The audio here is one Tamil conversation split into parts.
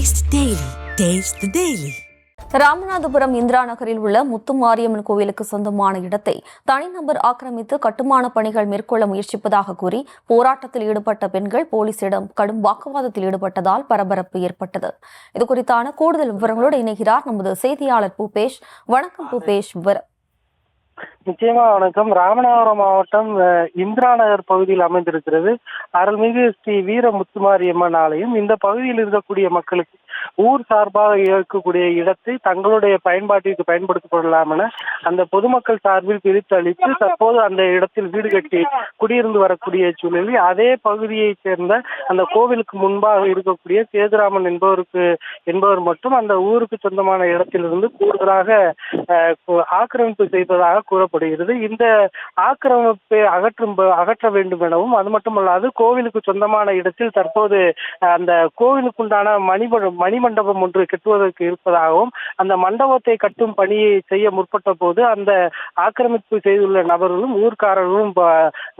Taste the Daily. Taste the Daily. Ramanathapuram Indira நகரில் உள்ள முத்துமாரியம்மன் கோவிலுக்கு சொந்தமான இடத்தை தனிநபர் ஆக்கிரமித்து கட்டுமான பணிகள் மேற்கொள்ள முயற்சிப்பதாக கூறி போராட்டத்தில் ஈடுபட்ட பெண்கள் போலீசிடம் கடும் வாக்குவாதத்தில் ஈடுபட்டதால் பரபரப்பு ஏற்பட்டது. இதுகுறித்தான கூடுதல் விவரங்களோடு இணைகிறார் நமது செய்தியாளர் பூபேஷ். வணக்கம் பூபேஷ். விவரம் நிச்சயமா வணக்கம். ராமநாதபுரம் மாவட்டம் இந்திரா நகர் பகுதியில் அமைந்திருக்கிறது அருள்மிகு ஸ்ரீ வீர முத்துமாரியம்மன் ஆலயம். இந்த பகுதியில் இருக்கக்கூடிய மக்களுக்கு ஊர் சார்பாக இருக்கக்கூடிய இடத்தை தங்களுடைய பயன்பாட்டிற்கு பயன்படுத்திக் கொள்ளலாம் என அந்த பொதுமக்கள் சார்பில் பிரித்தளித்து தற்போது அந்த இடத்தில் வீடு கட்டி குடியிருந்து வரக்கூடிய சூழலில் அதே பகுதியைச் சேர்ந்த அந்த கோவிலுக்கு முன்பாக இருக்கக்கூடிய சேதுராமன் என்பவர் மட்டும் அந்த ஊருக்கு சொந்தமான இடத்திலிருந்து கூடுதலாக ஆக்கிரமிப்பு செய்ததாக கூறப்படுகிறது. இந்த ஆக்கிரமிப்பை அகற்ற வேண்டும் எனவும், அது மட்டுமல்லாது கோவிலுக்கு சொந்தமான இடத்தில் தற்போது அந்த கோவிலுக்குண்டான மணிமண்டபம் ஒன்று கட்டுவதற்கு இருப்பதாகவும், அந்த மண்டபத்தை கட்டும் பணியை செய்ய முற்பட்ட போது அந்த ஆக்கிரமிப்பு செய்துள்ள நபர்களும் ஊர்க்காரர்களும்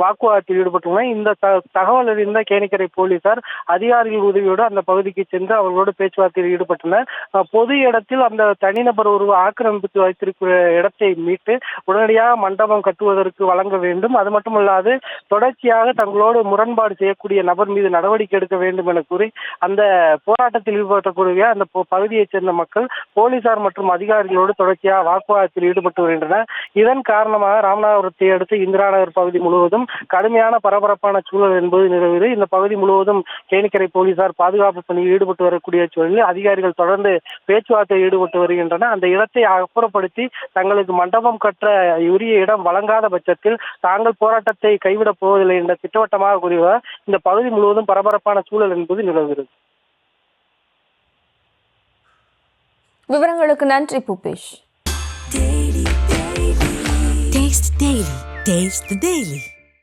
வாக்குவாதத்தில் ஈடுபட்டுள்ளனர். இந்த தகவல் அறிந்த கேணிக்கரை போலீசார் அதிகாரிகள் உதவியோடு அந்த பகுதிக்கு சென்று அவர்களோடு பேச்சுவார்த்தையில் ஈடுபட்டனர். பொது இடத்தில் அந்த தனிநபர் ஒரு ஆக்கிரமிப்பு வைத்திருக்கிற இடத்தை மீட்டு உடனடியாக மண்டபம் கட்டுவதற்கு வழங்க வேண்டும். அது மட்டுமல்லாது தொடர்ச்சியாக தங்களோடு முரண்பாடு செய்யக்கூடிய நபர் மீது நடவடிக்கை எடுக்க வேண்டும் என கூறி அந்த போராட்டத்தில் ஈடுபடக்கூடிய அந்த பகுதியைச் சேர்ந்த மக்கள் போலீசார் மற்றும் அதிகாரிகளோடு தொடர்ச்சியாக வாக்குவாதத்தில் ஈடுபட்டு வருகின்றனர். இதன் காரணமாக ராமநாதபுரத்தை அடுத்து இந்திரா நகர் பகுதி முழுவதும் கடுமையான பரபரப்பான சூழல் என்பது நிலவுகிறது. இந்த பகுதி முழுவதும் கேணிக்கரை போலீசார் பாதுகாப்பு பணியில் ஈடுபட்டு வரக்கூடிய சூழலில் அதிகாரிகள் தொடர்ந்து பேச்சுவார்த்தையில் ஈடுபட்டு வருகின்றனர். அந்த இடத்தை அப்புறப்படுத்தி தங்களுக்கு மண்டபம் கட்ட உரிய இடம் வழங்காத பட்சத்தில் தாங்கள் போராட்டத்தை கைவிடப் போவதில்லை என்ற திட்டவட்டமாக கூறியவர் இந்த பகுதி முழுவதும் பரபரப்பான சூழல் என்பது நிலவுகிறது. விவரங்களுக்கு நன்றி Bhupesh. Taste the Daily. Taste the Daily.